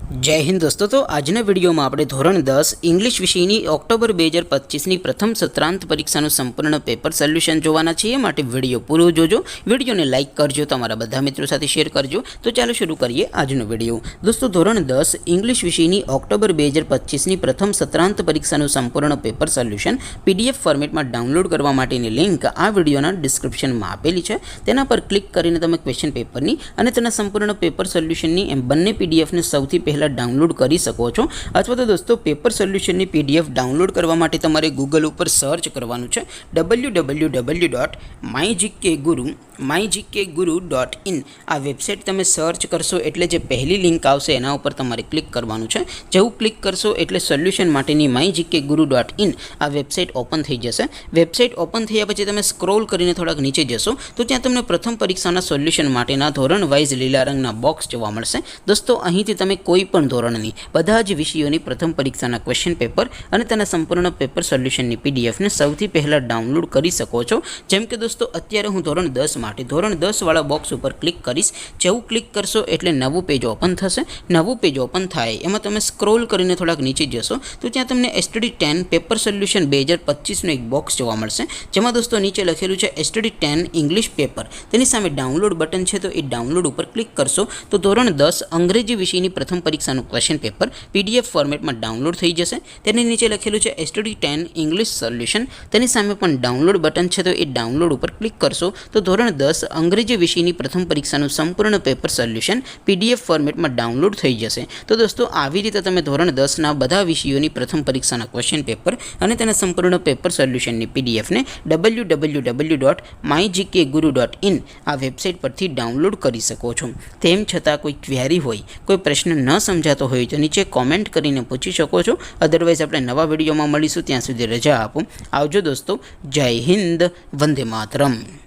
जय हिंद दोस्तों। तो आज विडियो में આપણે ધોરણ 10 इंग्लिश વિષયની ઓક્ટોબર 2025ની પ્રથમ સત્રાંત પરીક્ષાનું સંપૂર્ણ પેપર સોલ્યુશન જોવાના છીએ। માટે વિડિયો પૂરો જોજો, વિડિયોને લાઈક કરજો, તમારા બધા મિત્રો સાથે શેર કરજો। તો ચાલો શરૂ કરીએ આજનો વિડિયો। દોસ્તો ધોરણ 10 इंग्लिश વિષયની ઓક્ટોબર 2025ની પ્રથમ સત્રાંત પરીક્ષાનું સંપૂર્ણ પેપર સોલ્યુશન PDF ફોર્મેટમાં ડાઉનલોડ કરવા માટેની લિંક આ વિડિયોના ડિસ્ક્રિપ્શનમાં આપેલી છે। તેના પર ક્લિક કરીને તમે ક્વેશ્ચન પેપરની અને તેના સંપૂર્ણ પેપર સોલ્યુશનની એમ બંને PDF ને સૌથી પહેલા डाउनलॉड कर सको छो। अथवा तो दोस्तों पेपर सोल्यूशन PDF डाउनलॉड करवा माटे तमारे गूगल पर सर्च करवानुं छे www.mygkguru.in। आ वेबसाइट तमे सर्च करशो एटले जे पहली लिंक आवशे एना उपर तमारे क्लिक करवानुं छे। जेवुं क्लिक करशो एटले सोल्यूशन माटेनी mygkguru.in आ वेबसाइट ओपन थई जशे। वेबसाइट ओपन थया पछी तमे स्क्रॉल करीने थोड़ाक नीचे जशो तो त्यां तमने प्रथम परीक्षाना सोल्यूशन माटेना धोरण वाइज लीला रंगना बॉक्स जोवा मळशे। दोस्तों અહીંથી તમે કોઈ પણ ધોરણની બધા જ વિષયોની પ્રથમ પરીક્ષાના ક્વેશ્ચન પેપર અને તેના સંપૂર્ણ પેપર સોલ્યુશનની PDF ને સૌથી પહેલા ડાઉનલોડ કરી શકો છો। જેમ કે દોસ્તો અત્યારે હું ધોરણ 10 માટે ધોરણ 10 વાળા બોક્સ ઉપર ક્લિક કરીશ। જેવું ક્લિક કરશો એટલે નવું પેજ ઓપન થશે। નવું પેજ ઓપન થાય એમાં તમે સ્ક્રોલ કરીને થોડાક નીચે જશો તો ત્યાં તમને STD10 પેપર સોલ્યુશન 2025 નો એક બોક્સ જોવા મળશે। જેમાં દોસ્તો નીચે લખેલું છે STD10 ઇંગ્લિશ પેપર। તેની સામે ડાઉનલોડ બટન છે તો એ ડાઉનલોડ ઉપર ક્લિક કરશો તો ધોરણ 10 અંગ્રેજી વિષયની પ્રથમ પરીક્ષાનું ક્વેશ્ચન પેપર PDF ફોર્મેટમાં ડાઉનલોડ થઈ જશે। તેની નીચે લખેલું છે STD10 ઇંગ્લિશ સોલ્યુશન। તેની સામે પણ ડાઉનલોડ બટન છે તો એ ડાઉનલોડ ઉપર ક્લિક કરશો તો ધોરણ 10 અંગ્રેજી વિષયની પ્રથમ પરીક્ષાનું સંપૂર્ણ પેપર સોલ્યુશન PDF ફોર્મેટમાં ડાઉનલોડ થઈ જશે। તો દોસ્તો આવી રીતે તમે ધોરણ 10 ના બધા વિષયોની પ્રથમ પરીક્ષાના ક્વેશ્ચન પેપર અને તેના સંપૂર્ણ પેપર સોલ્યુશનની PDF ને www.mygkguru.in આ વેબસાઇટ પરથી ડાઉનલોડ કરી શકો છો। તેમ છતાં કોઈ ક્વેરી હોય, કોઈ પ્રશ્ન ન समझातो हो तो नीचे कॉमेंट करीने पूछी सको छो। अदरवाइज अपने नवा विडियो में मळीशुं, त्यां सुधी रजा आपो। आवजो दोस्तों। जय हिंद, वंदे मातरम।